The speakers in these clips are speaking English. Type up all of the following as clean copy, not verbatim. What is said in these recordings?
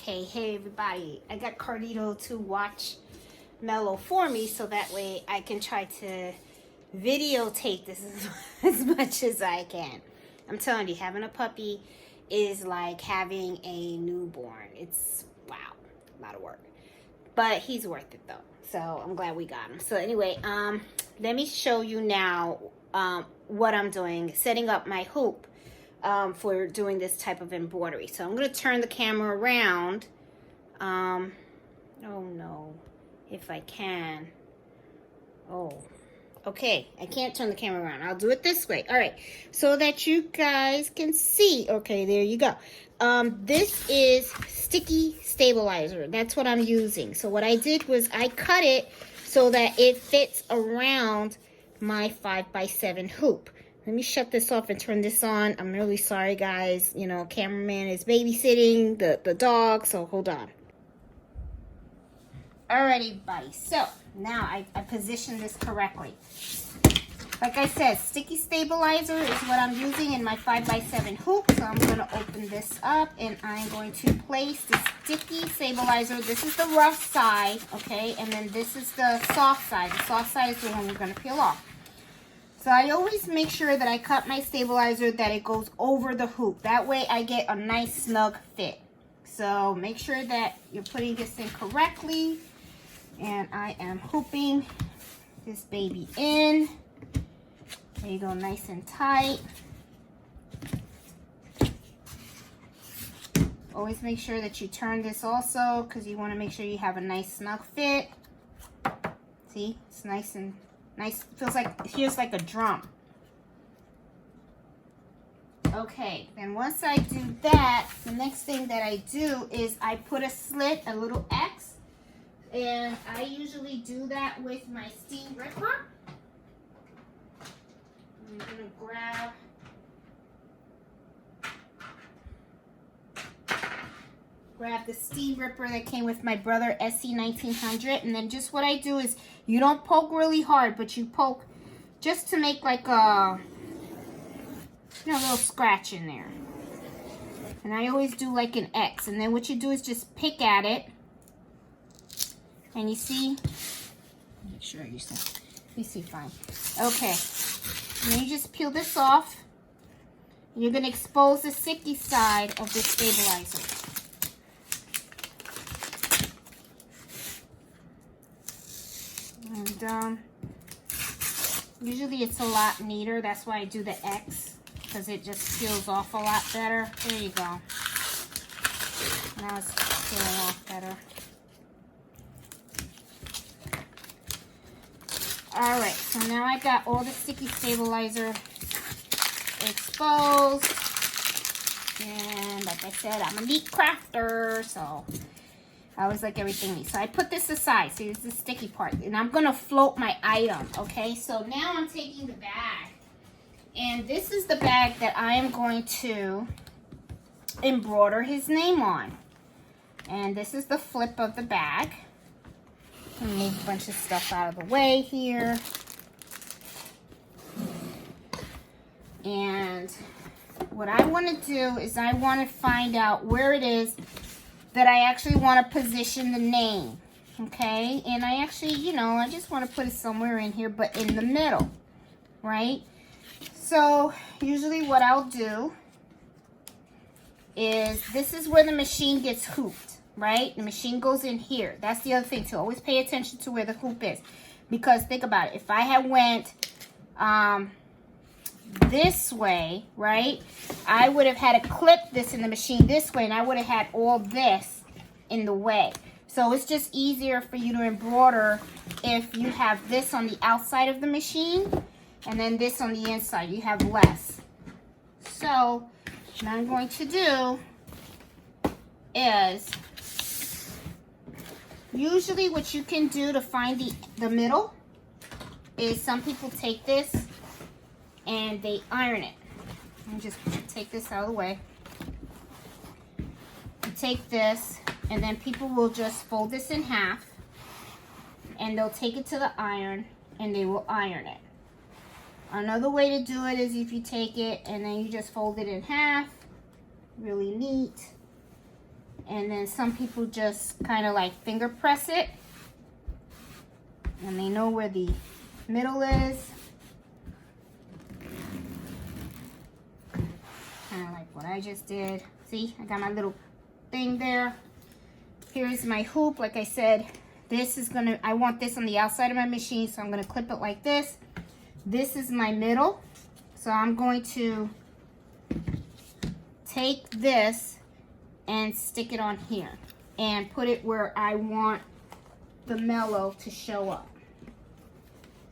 Okay, hey everybody. I got Carlito to watch Mello for me so that way I can try to videotape this as much as I can. I'm telling you, having a puppy is like having a newborn. It's, wow, a lot of work. But he's worth it though. So I'm glad we got him. So anyway, let me show you now what I'm doing, setting up my hoop for doing this type of embroidery. So I'm going to turn the camera around. Oh no, if I can. Oh, okay. I can't turn the camera around. I'll do it this way. All right, so that you guys can see. Okay, there you go. This is sticky stabilizer. That's what I'm using. So what I did was I cut it so that it fits around my 5x7 hoop. Let me shut this off and turn this on. I'm really sorry, guys. You know, cameraman is babysitting the dog, so hold on. Alrighty, buddy. So now I positioned this correctly. Like I said, sticky stabilizer is what I'm using in my 5x7 hoop. So I'm going to open this up and I'm going to place the sticky stabilizer. This is the rough side, okay? And then this is the soft side. The soft side is the one we're going to peel off. So I always make sure that I cut my stabilizer that it goes over the hoop. That way I get a nice snug fit. So make sure that you're putting this in correctly. And I am hooping this baby in. There you go, nice and tight. Always make sure that you turn this also because you want to make sure you have a nice snug fit. See, it's nice and nice. It feels like a drum. Okay, then once I do that, the next thing that I do is I put a slit, a little X, and I usually do that with my steam ripper. I'm gonna grab the steam ripper that came with my brother SE1900, and then just what I do is you don't poke really hard, but you poke just to make like a little scratch in there. And I always do like an X, and then what you do is just pick at it, and you see. Make sure you see fine. Okay, and then you just peel this off. You're gonna expose the sticky side of the stabilizer. And usually it's a lot neater. That's why I do the X, because it just peels off a lot better. There you go. Now it's peeling off better. All right, so now I got all the sticky stabilizer exposed. And like I said, I'm a neat crafter, so I always like everything neat. So I put this aside. See, this is the sticky part. And I'm going to float my item, okay? So now I'm taking the bag. And this is the bag that I am going to embroider his name on. And this is the flip of the bag. Move a bunch of stuff out of the way here. And what I want to do is I want to find out where it is that I actually want to position the name, okay? And I actually, I just want to put it somewhere in here, but in the middle, right? So usually what I'll do is this is where the machine gets hooped, right? The machine goes in here. That's the other thing, to always pay attention to where the hoop is. Because think about it, if I had went this way, right, I would have had to clip this in the machine this way, and I would have had all this in the way. So it's just easier for you to embroider if you have this on the outside of the machine and then this on the inside. You have less. So what I'm going to do is, usually what you can do to find the middle is some people take this and they iron it. Let me just take this out of the way. You take this, and then people will just fold this in half, and they'll take it to the iron, and they will iron it. Another way to do it is if you take it, and then you just fold it in half. Really neat. And then some people just kind of like finger press it. And they know where the middle is. Kind of like what I just did. See, I got my little thing there. Here's my hoop. Like I said, this is gonna, I want this on the outside of my machine, so I'm gonna clip it like this. This is my middle. So I'm going to take this and stick it on here and put it where I want the mellow to show up.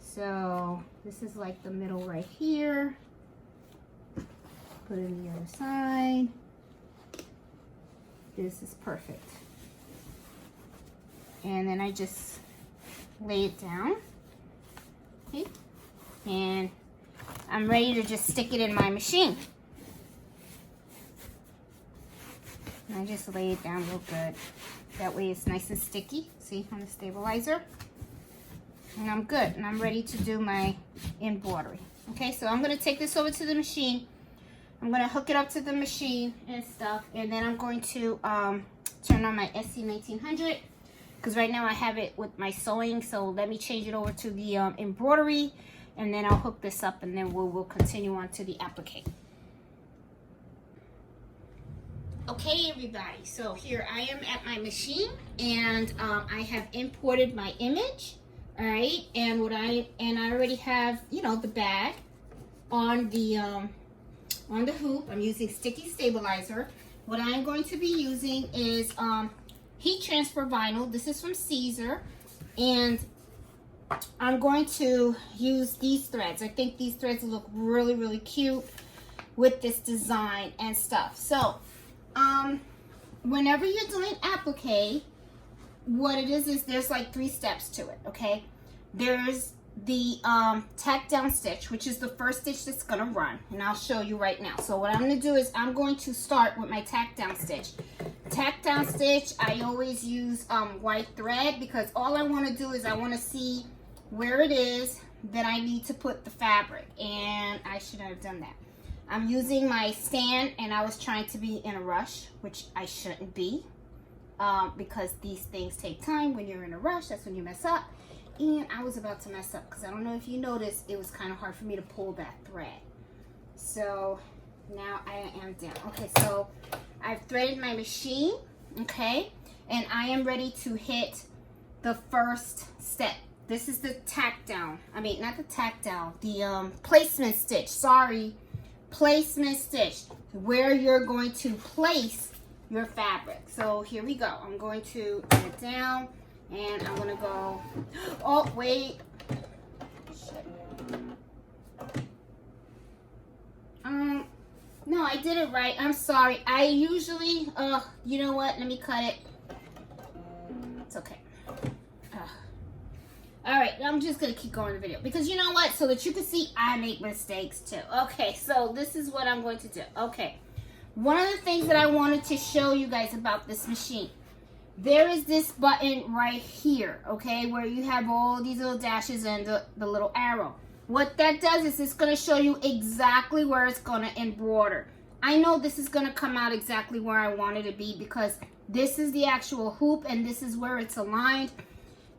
So this is like the middle right here. Put it on the other side. This is perfect. And then I just lay it down. Okay. And I'm ready to just stick it in my machine. And I just lay it down real good. That way it's nice and sticky. See, on the stabilizer. And I'm good. And I'm ready to do my embroidery. Okay, so I'm going to take this over to the machine. I'm going to hook it up to the machine and stuff. And then I'm going to turn on my SE1900. Because right now I have it with my sewing. So let me change it over to the embroidery. And then I'll hook this up. And then we'll continue on to the applique. Okay, everybody. So here I am at my machine. And I have imported my image. All right. And I already have, you know, the bag on the hoop. I'm using sticky stabilizer. What I'm going to be using is heat transfer vinyl. This is from Siser, and I'm going to use these threads. I think these threads look really, really cute with this design and stuff. So whenever you're doing applique, what it is there's like 3 steps to it. Okay, there's the tack down stitch, which is the first stitch that's gonna run, and I'll show you right now. So what I'm gonna do is I'm going to start with my tack down stitch. Tack down stitch, I always use white thread, because all I want to do is I want to see where it is that I need to put the fabric, and I shouldn't have done that. I'm using my stand, and I was trying to be in a rush, which I shouldn't be, because these things take time. When you're in a rush, that's when you mess up. And I was about to mess up, because I don't know if you noticed, it was kind of hard for me to pull that thread. So now I am down. Okay, so I've threaded my machine, okay, and I am ready to hit the first step. This is the tack down. I mean, not the tack down, the placement stitch. Sorry, placement stitch, where you're going to place your fabric. So here we go. I'm going to put it down. And I'm gonna go, oh, wait. Shit. No, I did it right. I'm sorry. I usually, you know what? Let me cut it. It's okay. All right, I'm just gonna keep going the video, because you know what? So that you can see I make mistakes too. Okay, so this is what I'm going to do. Okay, one of the things that I wanted to show you guys about this machine, there is this button right here, okay, where you have all these little dashes and the little arrow. What that does is it's going to show you exactly where it's going to embroider. I know this is going to come out exactly where I want it to be, because this is the actual hoop and this is where it's aligned.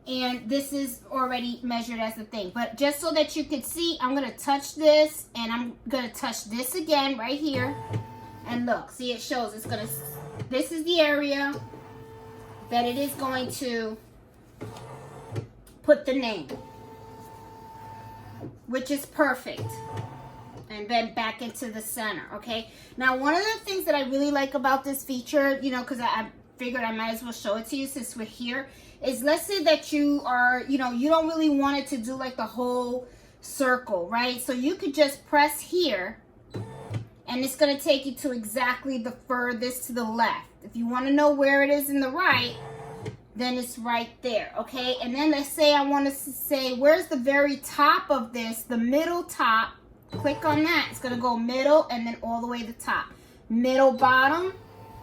And this is already measured as the thing. But just so that you can see, I'm going to touch this, and I'm going to touch this again right here. And look, see, it shows it's going to, this is the area that it is going to put the name, which is perfect. And then back into the center, okay? Now, one of the things that I really like about this feature, you know, because I figured I might as well show it to you since we're here, is let's say that you are, you know, you don't really want it to do like the whole circle, right? So you could just press here, and it's going to take you to exactly the furthest to the left. If you want to know where it is in the right, then it's right there, okay? And then let's say I want to say, where's the very top of this, the middle top? Click on that. It's going to go middle and then all the way to the top. Middle, bottom,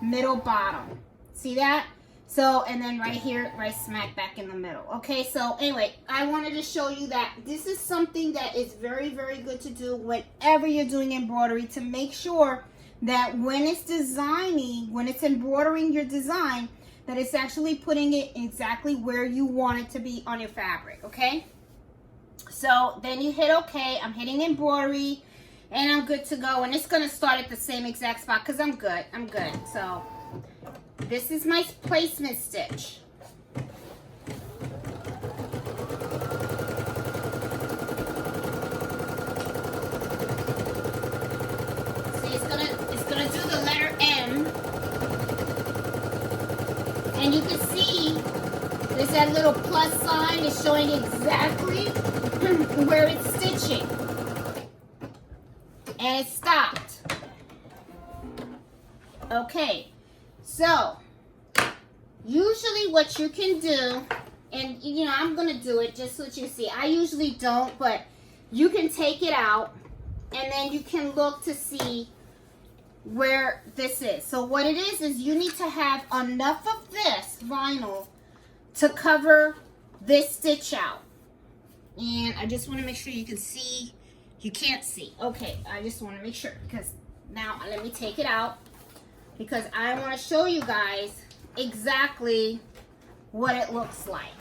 middle, bottom. See that? So, and then right here, right smack back in the middle. Okay, so anyway, I wanted to show you that this is something that is very, very good to do whenever you're doing embroidery, to make sure that when it's designing, when it's embroidering your design, that it's actually putting it exactly where you want it to be on your fabric, okay? So then you hit okay. I'm hitting embroidery and I'm good to go. And it's gonna start at the same exact spot because I'm good. So this is my placement stitch. See, it's gonna do the letter M. And you can see there's that little plus sign. It's showing exactly where it's stitching. And it stopped. Okay, so usually what you can do, and you know, I'm gonna do it just so that you see. I usually don't, but you can take it out and then you can look to see where this is. So what it is you need to have enough of this vinyl to cover this stitch out. And I just want to make sure you can see. You can't see. Okay, I just want to make sure, because now let me take it out because I want to show you guys exactly what it looks like.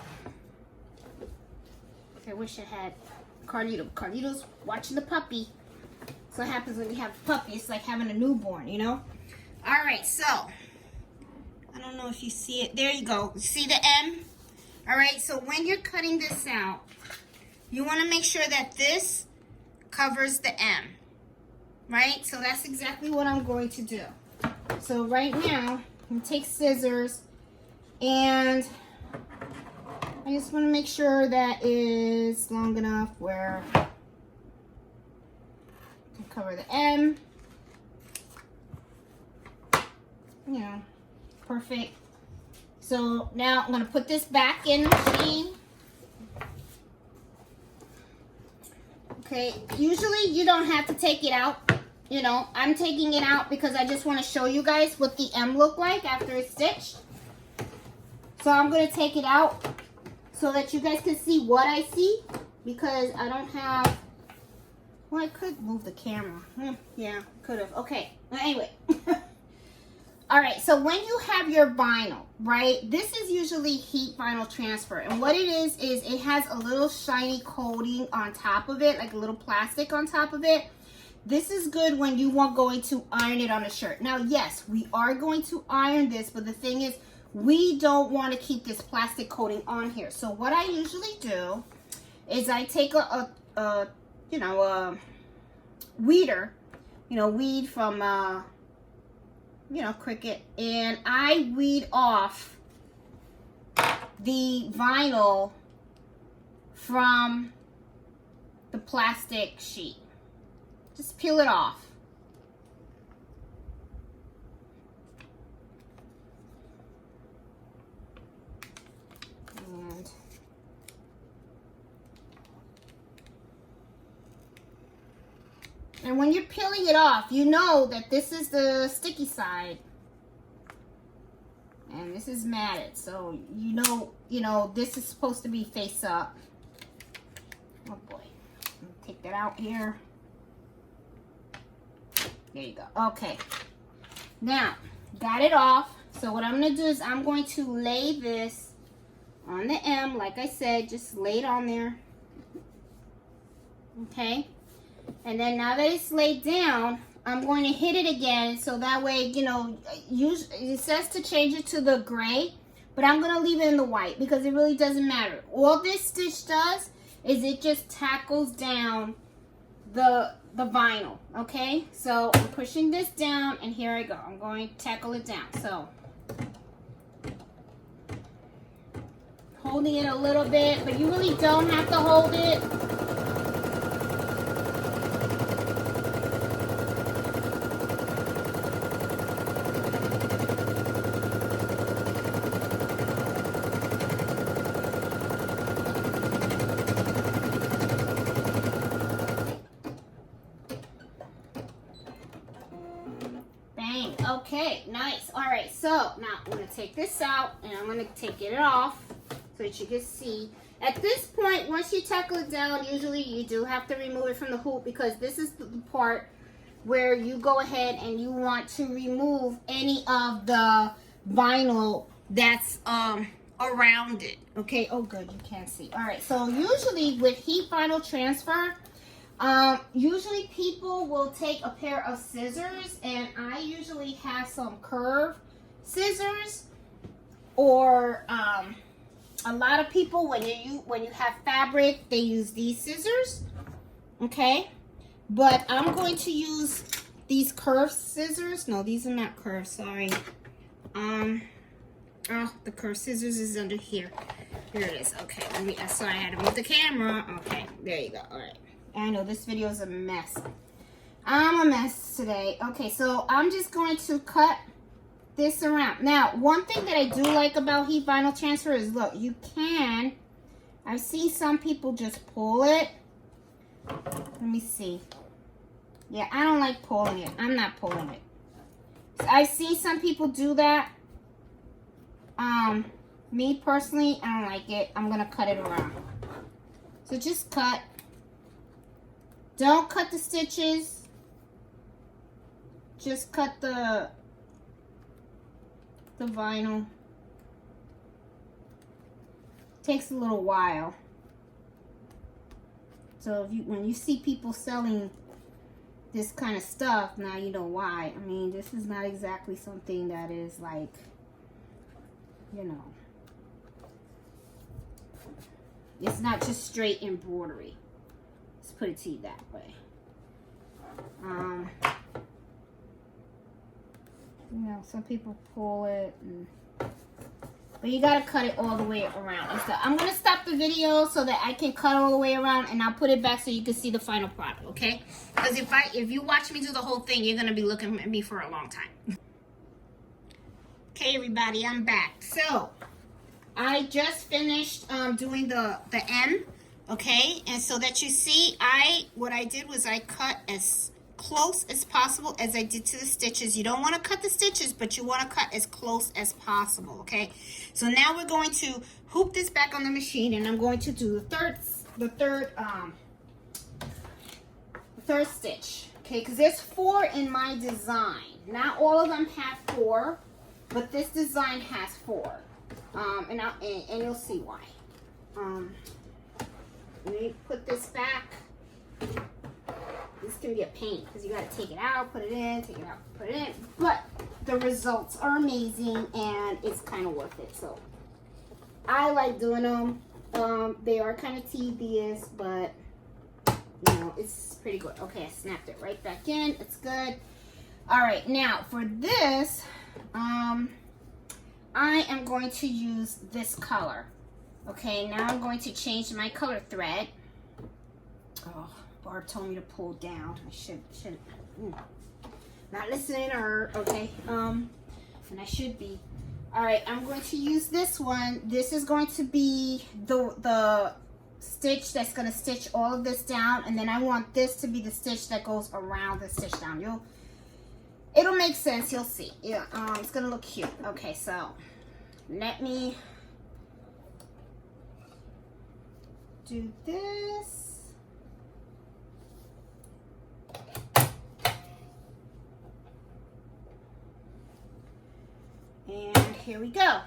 I wish I had Carlito. Carlito's watching the puppy. That's what happens when you have a puppy. It's like having a newborn, you know? All right, so I don't know if you see it. There you go. See the M? All right, so when you're cutting this out, you want to make sure that this covers the M, right? So that's exactly what I'm going to do. So right now, I'm going to take scissors, and I just want to make sure that is long enough where I can cover the M. You know, perfect. So now I'm going to put this back in the machine. Okay, usually you don't have to take it out. You know, I'm taking it out because I just want to show you guys what the M look like after it's stitched. So I'm going to take it out so that you guys can see what I see, because I don't have, well, I could move the camera. Yeah, could have. Okay, well, anyway. All right, so when you have your vinyl, right, this is usually heat vinyl transfer. And what it is it has a little shiny coating on top of it, like a little plastic on top of it. This is good when you are going to iron it on a shirt. Now, yes, we are going to iron this, but the thing is, we don't want to keep this plastic coating on here. So what I usually do is I take a weeder, weed from, Cricut, and I weed off the vinyl from the plastic sheet. Just peel it off. And when you're peeling it off, you know that this is the sticky side. And this is matted. So you know this is supposed to be face up. Oh boy. Take that out here. There you go. Okay. Now, got it off. So what I'm going to do is I'm going to lay this on the M. Like I said, just lay it on there. Okay. And then now that it's laid down, I'm going to hit it again. So that way, it says to change it to the gray. But I'm going to leave it in the white because it really doesn't matter. All this stitch does is it just tackles down the vinyl, okay? So I'm pushing this down, and here I go. I'm going to tackle it down. So holding it a little bit, but you really don't have to hold it. Okay, nice. All right, so now I'm going to take this out, and I'm going to take it off so that you can see. At this point, once you tackle it down, usually you do have to remove it from the hoop because this is the part where you go ahead and you want to remove any of the vinyl that's around it. Okay, oh good, you can't see. All right, so usually with heat vinyl transfer, usually people will take a pair of scissors, and I usually have some curved scissors, or a lot of people, when you have fabric, they use these scissors. Okay, but I'm going to use these curved scissors. No, these are not curved, sorry. Oh, the curved scissors is under here. Here it is. Okay, so I had to move the camera. Okay, there you go. All right. I know this video is a mess. I'm a mess today. Okay, so I'm just going to cut this around. Now, one thing that I do like about heat vinyl transfer is, look, you can, I've seen some people just pull it. Let me see. Yeah, I don't like pulling it. I'm not pulling it. So I've seen some people do that. Me personally, I don't like it. I'm gonna cut it around. So just cut. Don't cut the stitches. Just cut the vinyl. Takes a little while. So if when you see people selling this kind of stuff, now you know why. I mean, this is not exactly something that is like, you know, it's not just straight embroidery. Let's put it to you that way. You know, some people pull it, but you gotta cut it all the way around. So I'm gonna stop the video so that I can cut all the way around, and I'll put it back so you can see the final product, okay? Because if you watch me do the whole thing, you're gonna be looking at me for a long time. Okay, everybody, I'm back. So I just finished doing the M, okay? And so that you see, what I did was I cut as close as possible as I did to the stitches. You don't want to cut the stitches, but you want to cut as close as possible, okay? So now we're going to hoop this back on the machine, and I'm going to do the third stitch, okay? Because there's 4 in my design. Not all of them have 4, but this design has 4. And you'll see why. Let me put this back. This can be a pain because you got to take it out, put it in, take it out, put it in. But the results are amazing, and it's kind of worth it. So I like doing them. They are kind of tedious, but you know, it's pretty good. Okay, I snapped it right back in. It's good. All right, now for this, I am going to use this color. Okay, now I'm going to change my color thread. Oh, Barb told me to pull down. I should not listening to her. Okay, and I should be. All right, I'm going to use this one. This is going to be the stitch that's going to stitch all of this down, and then I want this to be the stitch that goes around the stitch down. It'll make sense. You'll see. Yeah, it's going to look cute. Okay, so let me do this. And here we go.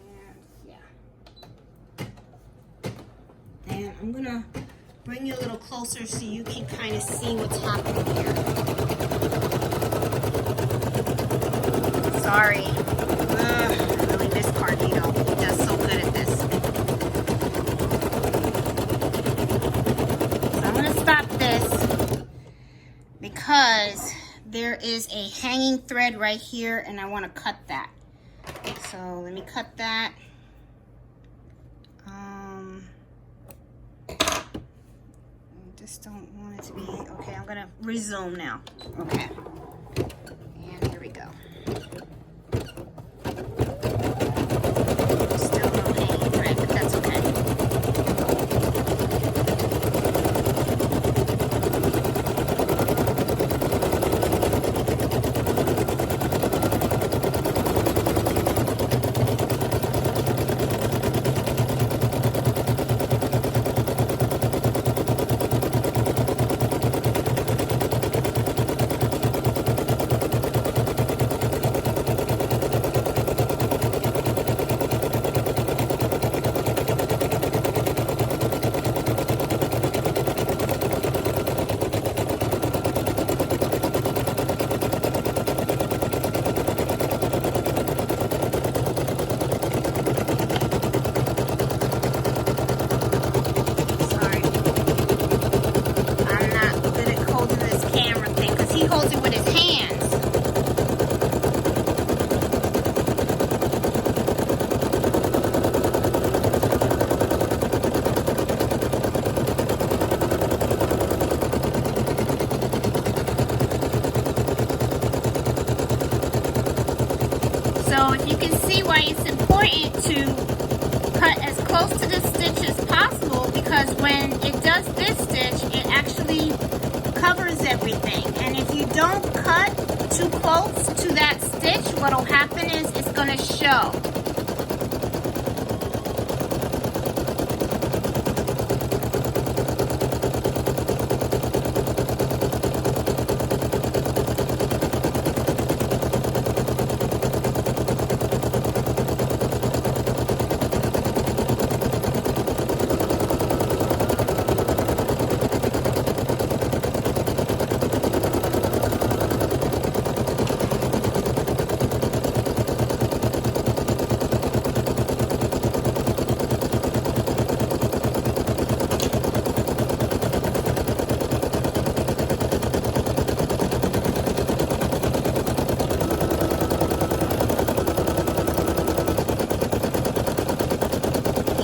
And yeah. And I'm gonna bring you a little closer so you can kind of see what's happening here. Sorry. I really miss Carlito. He does so good at this. So I'm gonna stop this because there is a hanging thread right here, and I want to cut that. So let me cut that. I just don't want it to be. Okay, I'm gonna resume now. Okay, and here we go. Still no hanging thread, but that's okay. So if you can see why it's important to cut as close to the stitch as possible, because when it does this stitch, it actually covers everything. And if you don't cut too close to that stitch, what'll happen is it's gonna show.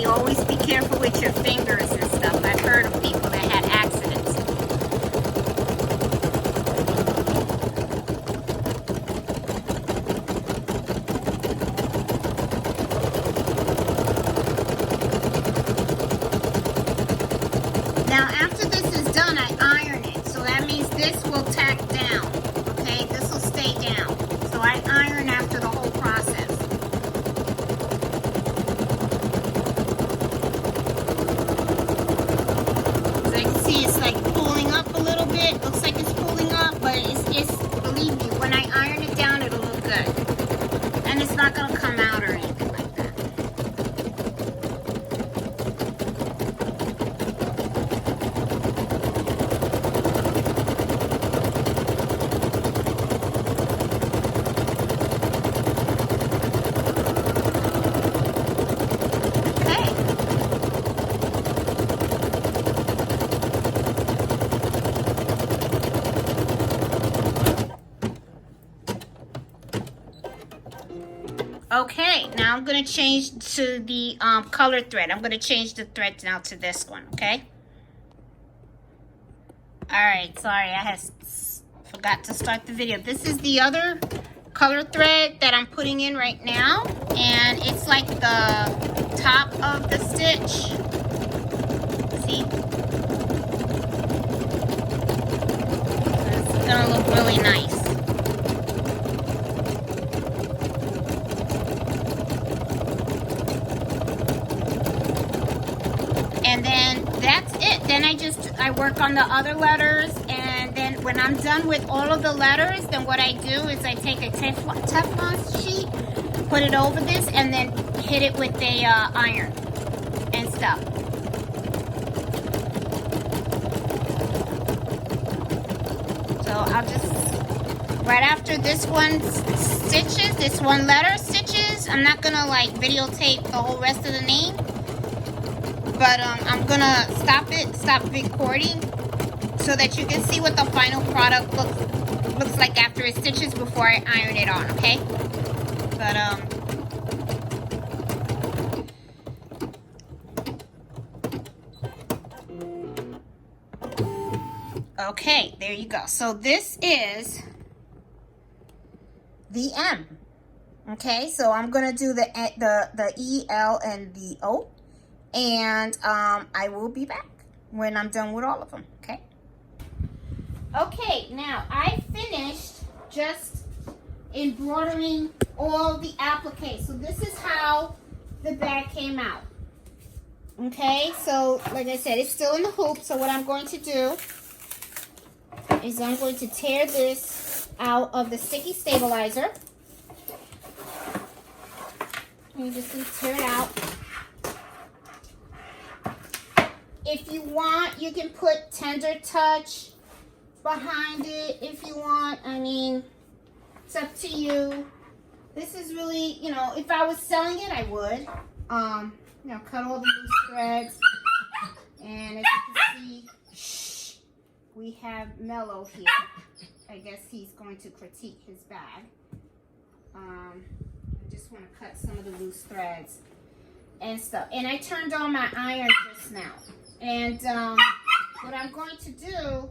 Always be careful with your fingers and stuff. I've heard of people that had accidents. Now after this is done, I iron it. So that means this will tack down. Okay, this will stay down. So I iron after the whole process. It's like pulling up a little bit. Looks like it's pulling up, but it's believe me, when I iron it down, it'll look good. And it's not gonna come out or anything like that. Okay, now I'm going to change to the color thread. I'm going to change the thread now to this one, okay? Alright, sorry, I forgot to start the video. This is the other color thread that I'm putting in right now. And it's like the top of the stitch. See? It's going to look really nice. And then that's it. Then I work on the other letters, and then when I'm done with all of the letters, then what I do is I take a Teflon sheet, put it over this, and then hit it with a iron and stuff. So I'll just, right after this one stitches, this one letter stitches, I'm not gonna like videotape the whole rest of the name. But I'm gonna stop recording so that you can see what the final product looks like after it stitches before I iron it on, okay? But okay, there you go. So this is the M. Okay, so I'm gonna do the E, L, and the O. And I will be back when I'm done with all of them, okay? Okay, now I finished just embroidering all the appliques. So this is how the bag came out. Okay, so like I said, it's still in the hoop. So what I'm going to do is I'm going to tear this out of the sticky stabilizer. You just need to tear it out. If you want, you can put Tender Touch behind it if you want. I mean, it's up to you. This is really, you know, if I was selling it, I would. You know, cut all the loose threads. And as you can see, we have Mellow here. I guess he's going to critique his bag. I just want to cut some of the loose threads and stuff. And I turned on my iron just now. And what I'm going to do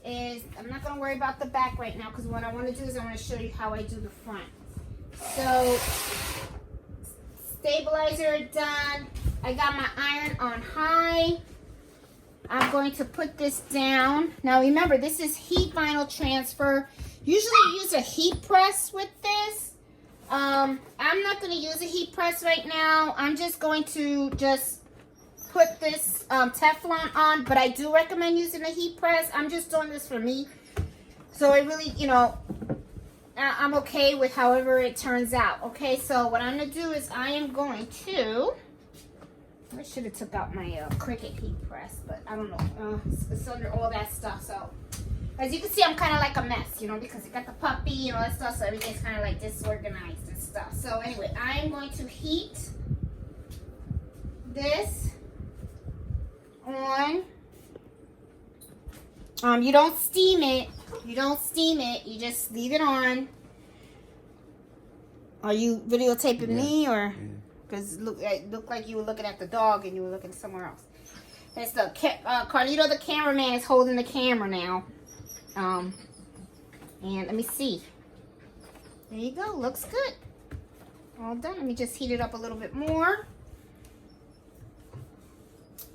is, I'm not going to worry about the back right now, because what I want to do is I want to show you how I do the front. So, stabilizer done. I got my iron on high. I'm going to put this down. Now remember, this is heat vinyl transfer. Usually use a heat press with this. I'm not going to use a heat press right now. I'm just going to put this Teflon on, but I do recommend using a heat press. I'm just doing this for me. So I really, you know, I'm okay with however it turns out. Okay, so what I'm going to do is I am going to, I should have took out my Cricut heat press, but I don't know. It's under all that stuff. So as you can see, I'm kind of like a mess, you know, because you got the puppy and all that stuff. So everything's kind of like disorganized and stuff. So anyway, I am going to heat this on. You don't steam it. You don't steam it. You just leave it on. Are you videotaping me or? Because it looked like you were looking at the dog and you were looking somewhere else. It's the Carlito, the cameraman, is holding the camera now. And let me see. There you go. Looks good. All done. Let me just heat it up a little bit more.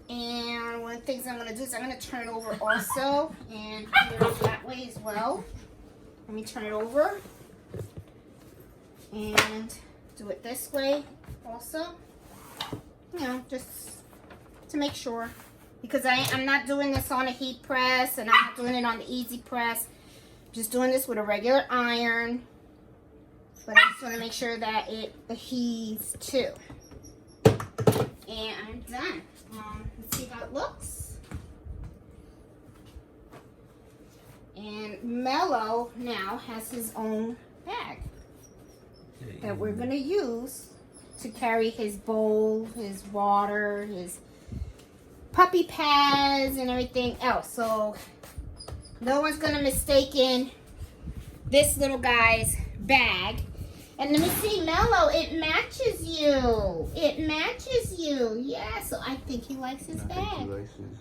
And one of the things I'm going to do is I'm going to turn it over also. And do it that way as well. Let me turn it over. And do it this way also. You know, just to make sure. Because I'm not doing this on a heat press. And I'm not doing it on the easy press. Just doing this with a regular iron. But I just want to make sure that it heats too. And I'm done. Let's see how it looks. And Mello now has his own bag that we're going to use to carry his bowl, his water, his puppy pads, and everything else. So no one's going to mistake this little guy's bag. And let me see, Mello, it matches you. It matches you. Yeah, so I think he likes his bag.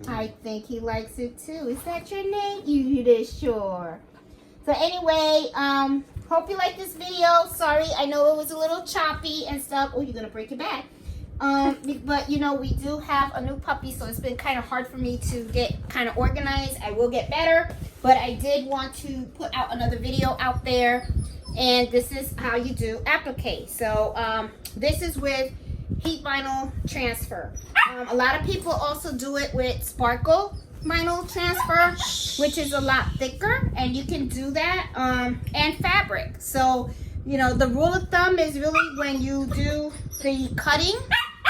I think he likes it too. Is that your name? You sure. So anyway, hope you like this video. Sorry, I know it was a little choppy and stuff. Oh, you're going to break your bag. But, you know, we do have a new puppy, so it's been kind of hard for me to get kind of organized. I will get better, but I did want to put out another video out there. And this is how you do applique. So this is with heat vinyl transfer. A lot of people also do it with sparkle vinyl transfer, which is a lot thicker, and you can do that, and fabric. So, you know, the rule of thumb is really when you do the cutting,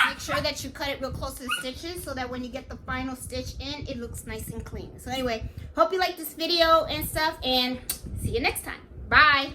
make sure that you cut it real close to the stitches so that when you get the final stitch in, it looks nice and clean. So anyway, hope you like this video and stuff, and see you next time. Bye.